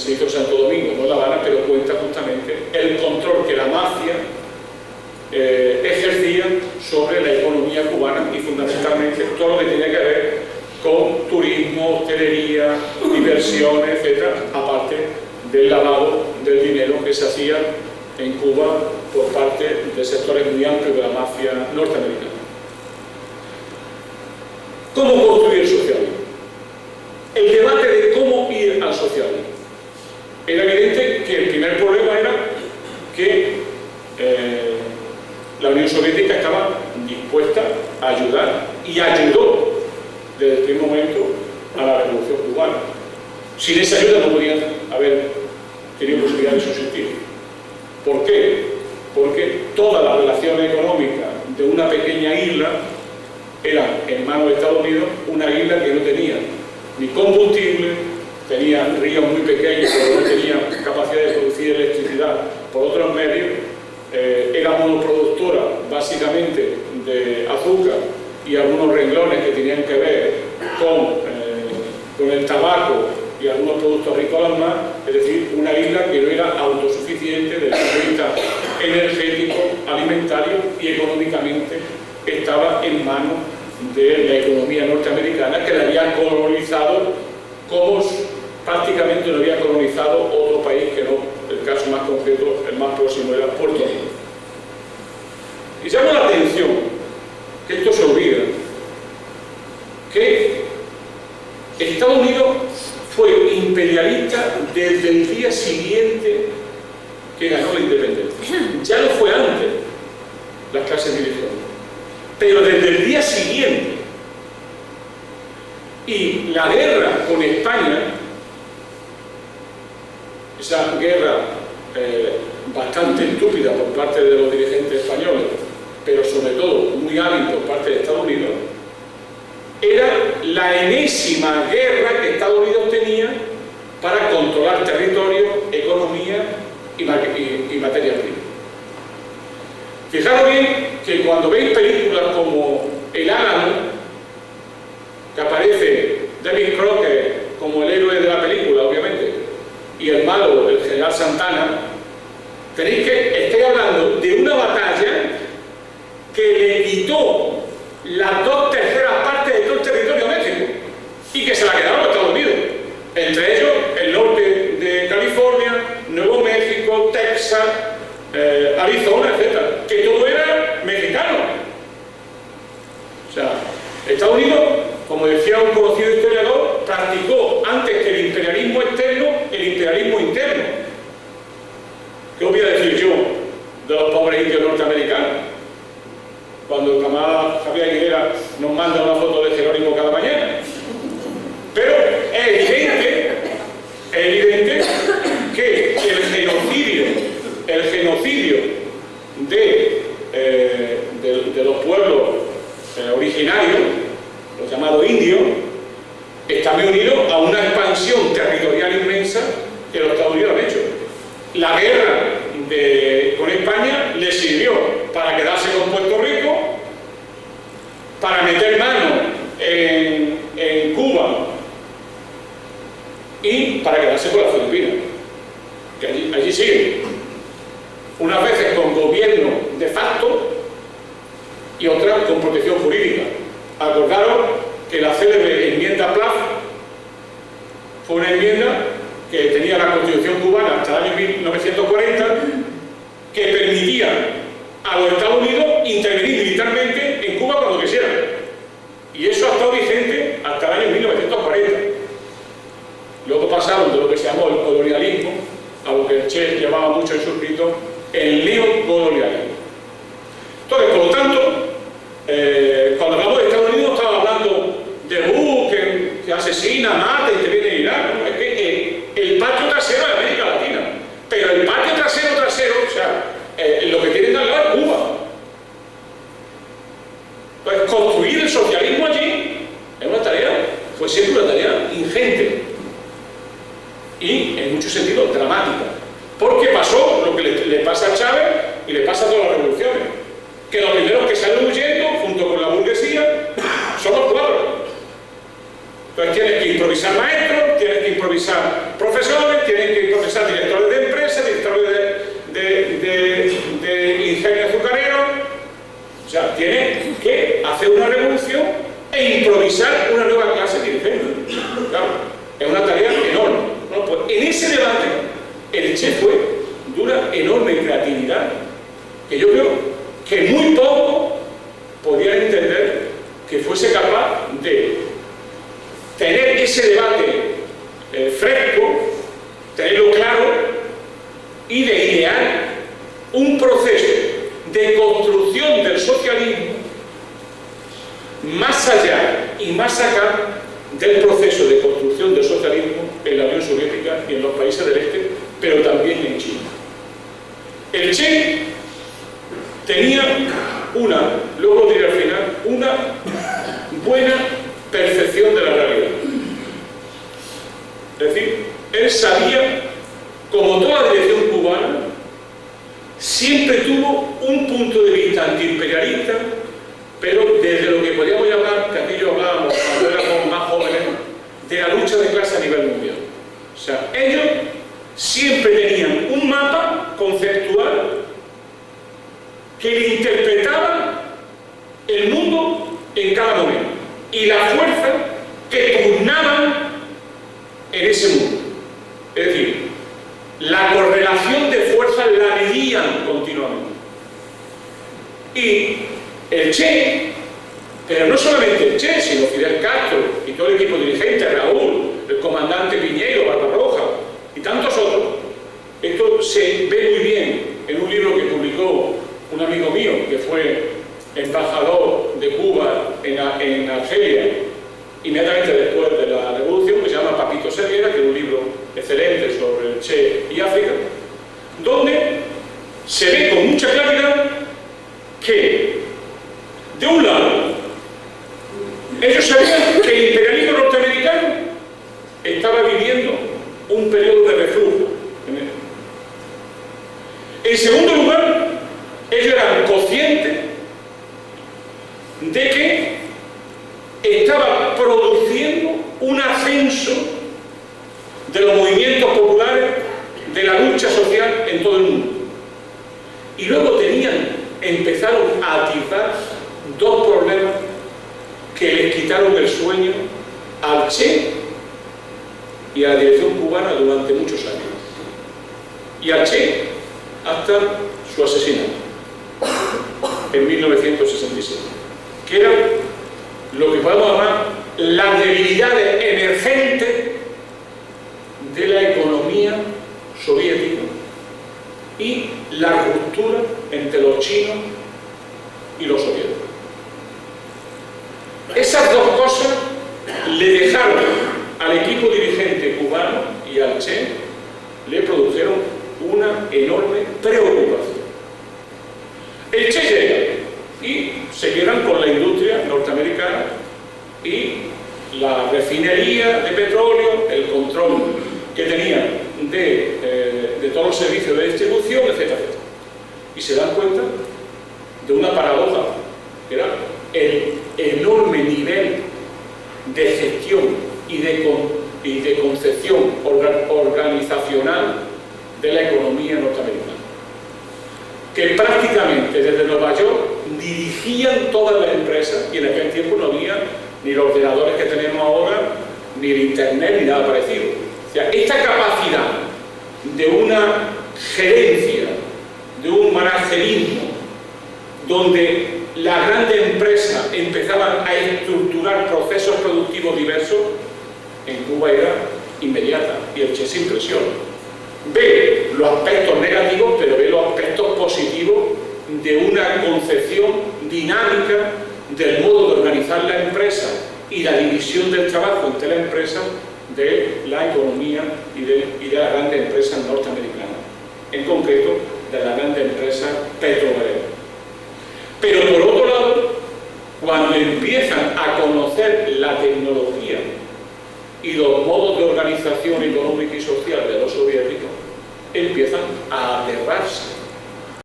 se hizo en Santo Domingo, no en La Habana, pero cuenta justamente el control que la mafia ejercía sobre la economía cubana y fundamentalmente todo lo que tenía que ver con turismo, hostelería, diversiones, etc., aparte del lavado del dinero que se hacía en Cuba por parte de sectores muy amplios de la mafia norteamericana. ¿Cómo construir el socialismo? El debate de cómo ir al socialismo. Era evidente que el primer problema era que la Unión Soviética estaba dispuesta a ayudar y ayudó desde el primer momento a la Revolución Cubana. Sin esa ayuda no podían haber tenido posibilidad de subsistir. ¿Por qué? Porque toda la relación económica de una pequeña isla era, en manos de Estados Unidos, una isla que no tenía ni combustible, tenía ríos muy pequeños, pero no tenía capacidad de producir electricidad por otros medios, era monoproductora básicamente de azúcar y algunos renglones que tenían que ver con el tabaco y algunos productos agrícolas más, es decir, una isla que no era autosuficiente desde el punto de vista energético, alimentario y económicamente estaba en manos de la economía norteamericana, que la había colonizado como prácticamente lo había colonizado otro país que no, el caso más concreto, el más próximo era Puerto Rico. Y llama la atención que esto se olvida, que Estados Unidos fue imperialista desde el día siguiente que ganó la independencia. Ya lo fue antes las clases dirigentes, pero desde el día siguiente. Y la guerra con España, esa guerra bastante estúpida por parte de los dirigentes españoles, pero sobre todo muy hábil por parte de Estados Unidos, era la enésima guerra que Estados Unidos tenía para controlar territorio, economía y materia prima. Fijaros bien que cuando veis películas como El Álamo, que aparece David Crockett como el héroe de la película, obviamente, y el malo, el general Santana, tenéis que estoy hablando de una batalla que le quitó las 2/3 partes de todo el territorio de México y que se la quedaron los Estados Unidos, entre ellos el norte de California, Nuevo México, Texas, Arizona, etc., que todo era mexicano. O sea, Estados Unidos, como decía un conocido historiador, practicó antes que el imperialismo externo, el imperialismo interno. ¿Qué os voy a decir yo de los pobres indios norteamericanos? Cuando el camarada Javier Aguilera nos manda una foto de Jerónimo cada mañana. Pero es evidente que el genocidio de los pueblos originarios, los llamados indios, está muy unido a una expansión territorial inmensa que los Estados Unidos han hecho. La guerra con España le sirvió para quedarse con Puerto Rico, para meter mano en Cuba y para quedarse con las Filipinas, que allí siguen, unas veces con gobierno de facto y otras con protección jurídica. Acordaros que la célebre enmienda Plath fue una enmienda que tenía la Constitución cubana hasta el año 1940, que permitía a los Estados Unidos intervenir militarmente en Cuba cuando quisieran. Y eso ha estado vigente hasta el año 1940. Luego pasaron de lo que se llamó el colonialismo a lo que Che llamaba mucho en su escrito el neocolonialismo. Entonces, por lo tanto, cuando hablamos de Estados Unidos estamos hablando de Bush que asesina, mata, interviene en Irak. ¿No? Es que el patio trasero de América Latina, pero el patio trasero, o sea, lo que tienen al lado es Cuba. Entonces, construir el socialismo allí es una tarea, fue siempre una tarea ingente y en muchos sentidos dramática, porque pasó lo que le pasa a Chávez y le pasa a todas las revoluciones, que los primeros que salen huyendo junto con la burguesía son los cuadros. Entonces tienes que improvisar maestros, tienes que improvisar profesores, tienes que en ese debate el Che fue de una enorme creatividad que yo creo que muy poco podían entender que fuese capaz de tener ese debate fresco, tenerlo claro y de idear un proceso de construcción del socialismo más allá y más acá del proceso de construcción del socialismo en la Unión Soviética y en los países del Este, pero también en China. El Che tenía luego diré al final, una buena percepción de la realidad. Es decir, él sabía, como toda la dirección cubana, siempre tuvo un punto de vista antiimperialista, pero desde lo que podíamos llamar, que aquello hablábamos cuando éramos más jóvenes, de la lucha de clase a nivel mundial. O sea, ellos siempre tenían un mapa conceptual que le interpretaba el mundo en cada momento y la fuerza que turnaban en ese mundo. Es decir, la correlación de fuerzas la medían continuamente. Y el Che, pero no solamente el Che, sino Fidel Castro y todo el equipo dirigente, Raúl, el comandante Piñero, Barbarroja y tantos otros, esto se ve muy bien en un libro que publicó un amigo mío que fue embajador de Cuba en Argelia inmediatamente después de la revolución, que se llama Papito Serviera, que es un libro excelente sobre el Che y África, donde se ve con mucha claridad que, de un lado, ellos sabían que el imperialismo norteamericano estaba viviendo un periodo de reflujo. En segundo lugar, ellos eran conscientes de que estaba produciendo un ascenso de los movimientos populares, de la lucha social en todo el mundo. Y luego empezaron a atizar dos problemas que les quitaron el sueño al Che y a la dirección cubana durante muchos años. Y al Che hasta su asesinato en 1967, que era lo que podemos llamar las debilidades emergentes de la economía soviética y la ruptura entre los chinos y los soviéticos. Esas dos cosas le dejaron al equipo dirigente cubano y al Che, le produjeron una enorme preocupación. El Che llega y se quedan con la industria norteamericana y la refinería de petróleo, el control que tenían de todos los servicios de distribución, etcétera, etcétera. Y se dan cuenta de una paradoja, que era el enorme nivel de gestión y de concepción organizacional de la economía norteamericana, que prácticamente desde Nueva York dirigían todas las empresas, y en aquel tiempo no había ni los ordenadores que tenemos ahora, ni el internet, ni nada parecido. O sea, esta capacidad de una gerencia, de un managerismo, donde las grandes empresas empezaban a estructurar procesos productivos diversos, en Cuba era inmediata, y el Che se impresiona. Ve los aspectos negativos, pero ve los aspectos positivos de una concepción dinámica del modo de organizar la empresa y la división del trabajo entre la empresa de la economía y de las grandes empresas norteamericanas, en concreto de las grandes empresas petroleras. Pero por otro lado, cuando empiezan a conocer la tecnología y los modos de organización económica y social de los soviéticos, empiezan a aterrarse